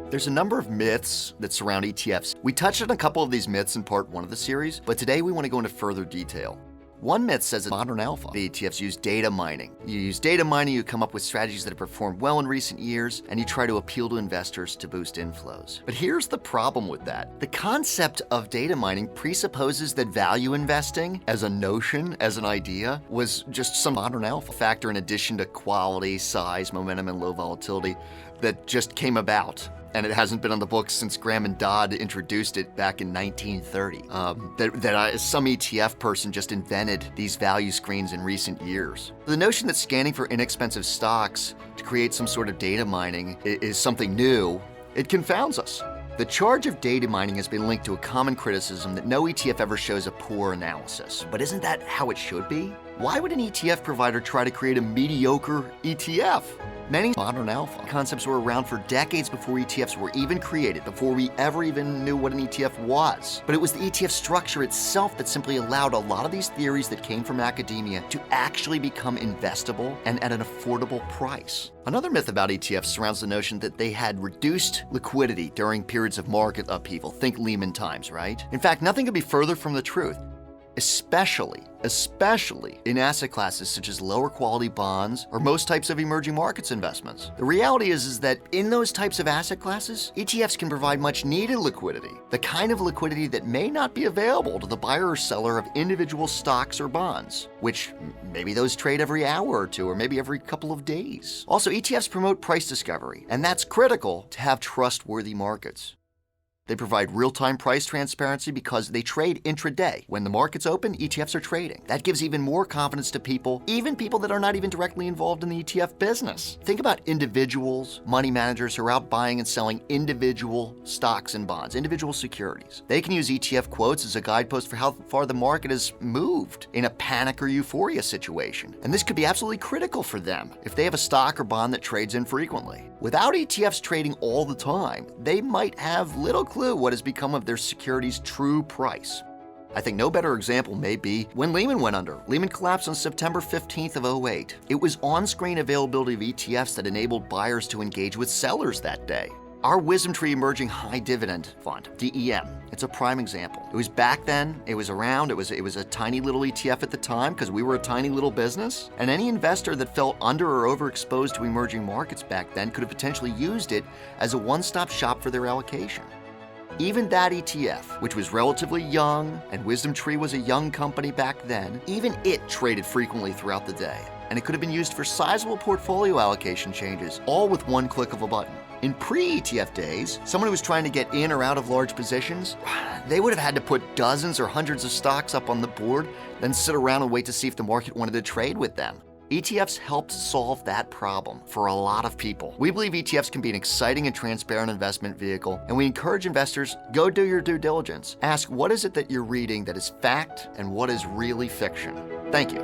There's a number of myths that surround ETFs. We touched on a couple of these myths in part 1 of the series, but today we want to go into further detail. One myth says that modern alpha ETFs use data mining. You use data mining, you come up with strategies that have performed well in recent years, and you try to appeal to investors to boost inflows. But here's the problem with that. The concept of data mining presupposes that value investing as a notion, as an idea, was just some modern alpha factor in addition to quality, size, momentum, and low volatility that just came about. And it hasn't been on the books since Graham and Dodd introduced it back in 1930. Some ETF person just invented these value screens in recent years. The notion that scanning for inexpensive stocks to create some sort of data mining is something new, it confounds us. The charge of data mining has been linked to a common criticism that no ETF ever shows a poor analysis. But isn't that how it should be? Why would an ETF provider try to create a mediocre ETF? Many modern alpha concepts were around for decades before ETFs were even created, before we ever even knew what an ETF was. But it was the ETF structure itself that simply allowed a lot of these theories that came from academia to actually become investable and at an affordable price. Another myth about ETFs surrounds the notion that they had reduced liquidity during periods of market upheaval. Think Lehman times, right? In fact, nothing could be further from the truth. Especially in asset classes such as lower quality bonds or most types of emerging markets investments. The reality is that in those types of asset classes, ETFs can provide much needed liquidity, the kind of liquidity that may not be available to the buyer or seller of individual stocks or bonds, which maybe those trade every hour or two or maybe every couple of days. Also, ETFs promote price discovery, and that's critical to have trustworthy markets. They provide real-time price transparency because they trade intraday. When the market's open, ETFs are trading. That gives even more confidence to people, even people that are not even directly involved in the ETF business. Think about individuals, money managers who are out buying and selling individual stocks and bonds, individual securities. They can use ETF quotes as a guidepost for how far the market has moved in a panic or euphoria situation. And this could be absolutely critical for them if they have a stock or bond that trades infrequently. Without ETFs trading all the time, they might have little clue what has become of their security's true price. I think no better example may be when Lehman went under. Lehman collapsed on September 15th of 2008. It was on-screen availability of ETFs that enabled buyers to engage with sellers that day. Our WisdomTree Emerging High Dividend Fund, DEM, it's a prime example. It was back then, it was around, it was a tiny little ETF at the time because we were a tiny little business, and any investor that felt under or overexposed to emerging markets back then could have potentially used it as a one-stop shop for their allocation. Even that ETF, which was relatively young, and WisdomTree was a young company back then, even it traded frequently throughout the day. And it could have been used for sizable portfolio allocation changes, all with one click of a button. In pre-ETF days, someone who was trying to get in or out of large positions, they would have had to put dozens or hundreds of stocks up on the board, then sit around and wait to see if the market wanted to trade with them. ETFs helped solve that problem for a lot of people. We believe ETFs can be an exciting and transparent investment vehicle, and we encourage investors, go do your due diligence. Ask what is it that you're reading that is fact and what is really fiction. Thank you.